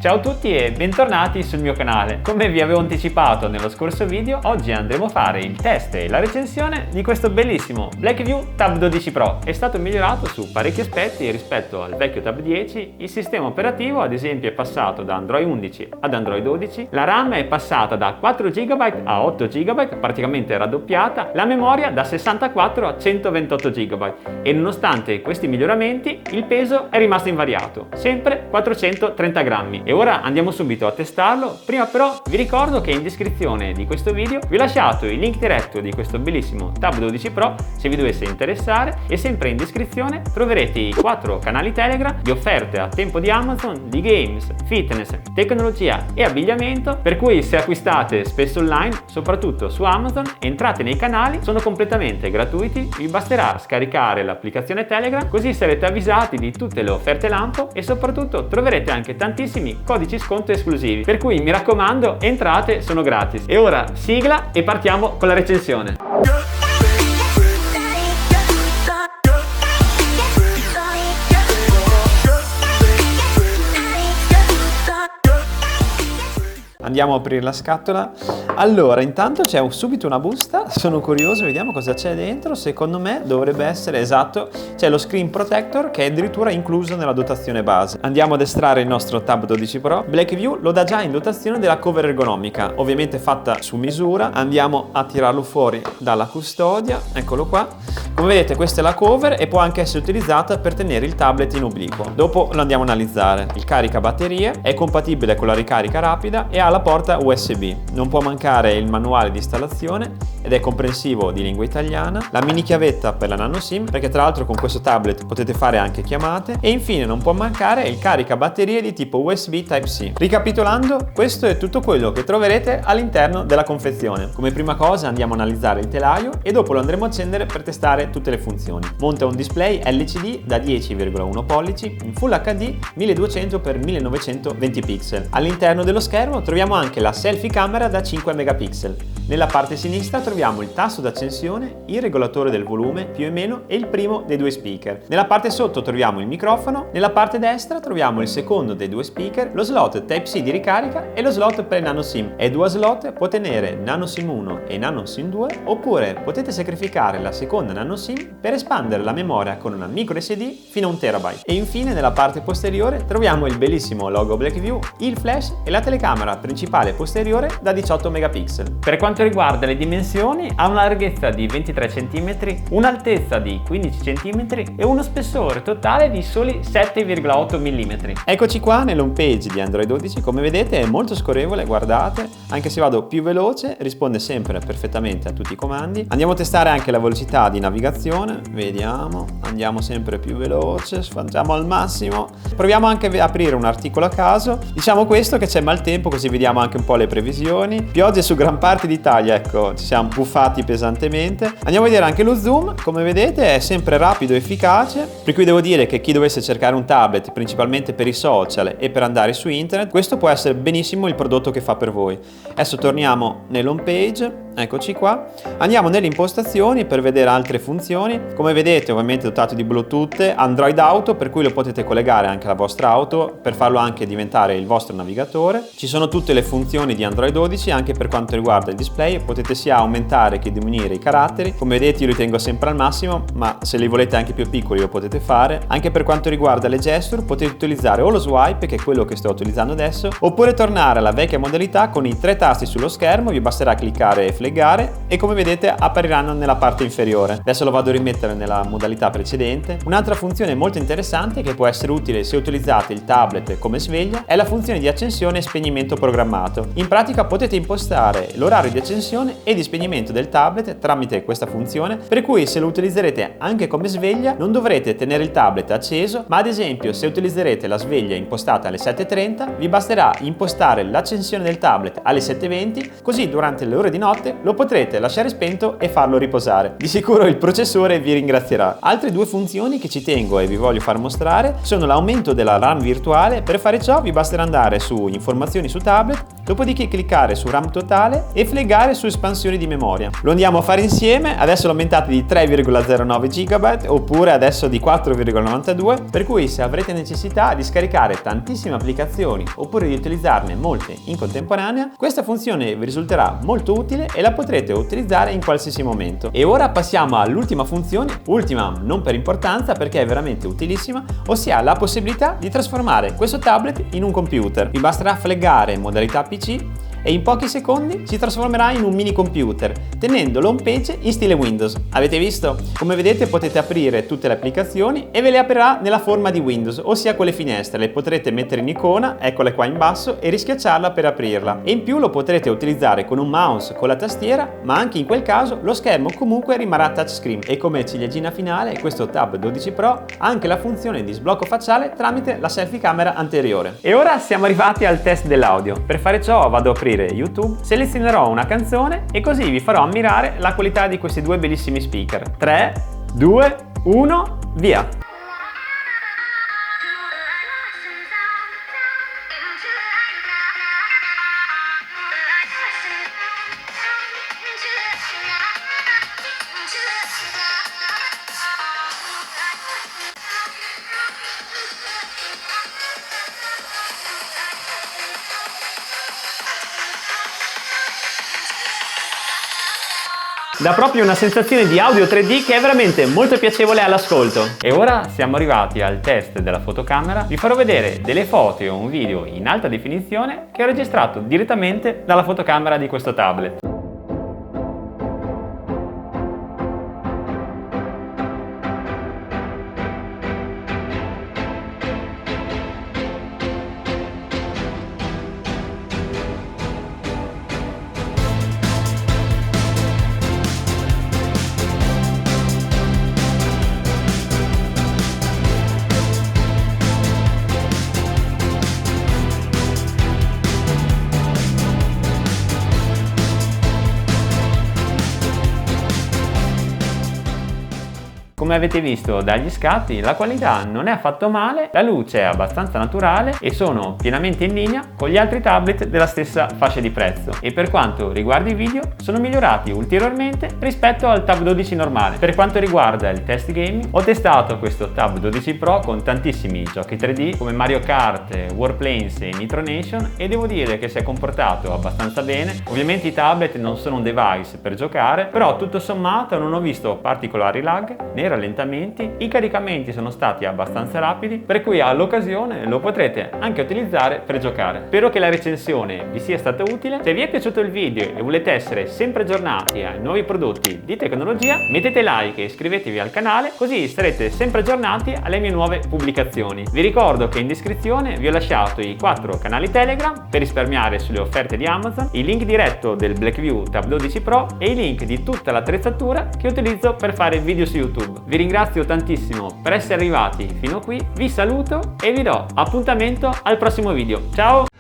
Ciao a tutti e bentornati sul mio canale. Come vi avevo anticipato nello scorso video, oggi andremo a fare il test e la recensione di questo bellissimo Blackview Tab 12 Pro. È stato migliorato su parecchi aspetti rispetto al vecchio Tab 10. Il sistema operativo ad esempio è passato da Android 11 ad Android 12, la RAM è passata da 4 GB a 8 GB, praticamente raddoppiata, la memoria da 64 a 128 GB e nonostante questi miglioramenti il peso è rimasto invariato, sempre 430 grammi. E ora andiamo subito a testarlo. Prima però vi ricordo che in descrizione di questo video vi ho lasciato il link diretto di questo bellissimo Tab 12 Pro se vi dovesse interessare, e sempre in descrizione troverete i 4 canali Telegram di offerte a tempo di Amazon di games, fitness, tecnologia e abbigliamento, per cui se acquistate spesso online, soprattutto su Amazon, entrate nei canali, sono completamente gratuiti, vi basterà scaricare l'applicazione Telegram, così sarete avvisati di tutte le offerte lampo e soprattutto troverete anche tantissimi codici sconto esclusivi, per cui mi raccomando entrate, sono gratis. E ora sigla e partiamo con la recensione. Andiamo a aprire la scatola. Allora, intanto c'è subito una busta, sono curioso, vediamo cosa c'è dentro. Secondo me dovrebbe essere, esatto, c'è lo screen protector che è addirittura incluso nella dotazione base. Andiamo ad estrarre il nostro Tab 12 Pro. Blackview lo dà già in dotazione della cover ergonomica, ovviamente fatta su misura. Andiamo a tirarlo fuori dalla custodia, eccolo qua. Come vedete questa è la cover e può anche essere utilizzata per tenere il tablet in obliquo. Dopo lo andiamo a analizzare. Il caricabatterie è compatibile con la ricarica rapida e ha la porta USB. Non può mancare il manuale di installazione ed è comprensivo di lingua italiana, la mini chiavetta per la nano SIM, perché tra l'altro con questo tablet potete fare anche chiamate, e infine non può mancare il caricabatterie di tipo USB Type-C. Ricapitolando, questo è tutto quello che troverete all'interno della confezione. Come prima cosa andiamo a analizzare il telaio e dopo lo andremo a accendere per testare tutte le funzioni. Monta un display LCD da 10,1 pollici in Full HD 1200x1920 pixel. All'interno dello schermo troviamo anche la selfie camera da 5 megapixel. Nella parte sinistra troviamo il tasto d'accensione, il regolatore del volume più e meno e il primo dei due speaker. Nella parte sotto troviamo il microfono, nella parte destra troviamo il secondo dei due speaker, lo slot Type-C di ricarica e lo slot per nano SIM. E due slot può tenere nano SIM 1 e nano SIM 2, oppure potete sacrificare la seconda nano SIM per espandere la memoria con una micro SD fino a 1 TB. E infine nella parte posteriore troviamo il bellissimo logo Blackview, il flash e la telecamera principale posteriore da 18 megapixel. Per quanto riguarda le dimensioni, ha una larghezza di 23 cm, un'altezza di 15 cm e uno spessore totale di soli 7,8 mm. Eccoci qua nell'home page di Android 12, come vedete è molto scorrevole, guardate, anche se vado più veloce risponde sempre perfettamente a tutti i comandi. Andiamo a testare anche la velocità di navigazione, vediamo, andiamo sempre più veloce, facciamo al massimo. Proviamo anche a aprire un articolo a caso, diciamo questo che c'è maltempo, così vediamo anche un po' le previsioni. Piogge su gran parte d'Italia, ecco, ci siamo buffati pesantemente. Andiamo a vedere anche lo zoom, come vedete è sempre rapido e efficace, per cui devo dire che chi dovesse cercare un tablet principalmente per i social e per andare su internet, questo può essere benissimo il prodotto che fa per voi. Adesso torniamo nell'home page. Eccoci qua, andiamo nelle impostazioni per vedere altre funzioni. Come vedete ovviamente dotato di Bluetooth, Android Auto, per cui lo potete collegare anche alla vostra auto per farlo anche diventare il vostro navigatore. Ci sono tutte le funzioni di Android 12 anche per quanto riguarda il display, potete sia aumentare che diminuire i caratteri. Come vedete io li tengo sempre al massimo, ma se li volete anche più piccoli lo potete fare. Anche per quanto riguarda le gesture potete utilizzare o lo swipe, che è quello che sto utilizzando adesso, oppure tornare alla vecchia modalità con i 3 tasti sullo schermo. Vi basterà cliccare e e come vedete appariranno nella parte inferiore. Adesso lo vado a rimettere nella modalità precedente. Un'altra funzione molto interessante che può essere utile se utilizzate il tablet come sveglia è la funzione di accensione e spegnimento programmato. In pratica potete impostare l'orario di accensione e di spegnimento del tablet tramite questa funzione, per cui se lo utilizzerete anche come sveglia non dovrete tenere il tablet acceso, ma ad esempio se utilizzerete la sveglia impostata alle 7:30 vi basterà impostare l'accensione del tablet alle 7:20, così durante le ore di notte lo potrete lasciare spento e farlo riposare. Di sicuro il processore vi ringrazierà. Altre due funzioni che ci tengo e vi voglio far mostrare sono l'aumento della RAM virtuale. Per fare ciò vi basterà andare su informazioni su tablet dopodiché cliccare su RAM totale e fleggare su espansioni di memoria. Lo andiamo a fare insieme, adesso lo aumentate di 3,09 GB oppure adesso di 4,92, per cui se avrete necessità di scaricare tantissime applicazioni oppure di utilizzarne molte in contemporanea, questa funzione vi risulterà molto utile e la potrete utilizzare in qualsiasi momento. E ora passiamo all'ultima funzione, ultima non per importanza perché è veramente utilissima, ossia la possibilità di trasformare questo tablet in un computer. Vi basterà fleggare in modalità PC e in pochi secondi si trasformerà in un mini computer, tenendo l'home page in stile Windows. Avete visto? Come vedete potete aprire tutte le applicazioni e ve le aprirà nella forma di Windows, ossia con le finestre. Le potrete mettere in icona, eccole qua in basso, e rischiacciarla per aprirla. E in più lo potrete utilizzare con un mouse, con la tastiera, ma anche in quel caso lo schermo comunque rimarrà touchscreen. E come ciliegina finale, questo Tab 12 Pro ha anche la funzione di sblocco facciale tramite la selfie camera anteriore. E ora siamo arrivati al test dell'audio. Per fare ciò vado a aprire YouTube, selezionerò una canzone e così vi farò ammirare la qualità di questi due bellissimi speaker. 3, 2, 1, via! Dà proprio una sensazione di audio 3D che è veramente molto piacevole all'ascolto. E ora siamo arrivati al test della fotocamera. Vi farò vedere delle foto e un video in alta definizione che ho registrato direttamente dalla fotocamera di questo tablet. Come avete visto dagli scatti, la qualità non è affatto male, la luce è abbastanza naturale e sono pienamente in linea con gli altri tablet della stessa fascia di prezzo. E per quanto riguarda i video, sono migliorati ulteriormente rispetto al Tab 12 normale. Per quanto riguarda il test gaming, ho testato questo Tab 12 Pro con tantissimi giochi 3D come Mario Kart, Warplanes e Nitro Nation e devo dire che si è comportato abbastanza bene. Ovviamente i tablet non sono un device per giocare, però tutto sommato non ho visto particolari lag né rallentamenti, i caricamenti sono stati abbastanza rapidi, per cui all'occasione lo potrete anche utilizzare per giocare. Spero che la recensione vi sia stata utile. Se vi è piaciuto il video e volete essere sempre aggiornati ai nuovi prodotti di tecnologia, mettete like e iscrivetevi al canale, così sarete sempre aggiornati alle mie nuove pubblicazioni. Vi ricordo che in descrizione vi ho lasciato i 4 canali Telegram per risparmiare sulle offerte di Amazon, il link diretto del Blackview Tab 12 Pro e i link di tutta l'attrezzatura che utilizzo per fare video su YouTube. Vi ringrazio tantissimo per essere arrivati fino qui, vi saluto e vi do appuntamento al prossimo video. Ciao!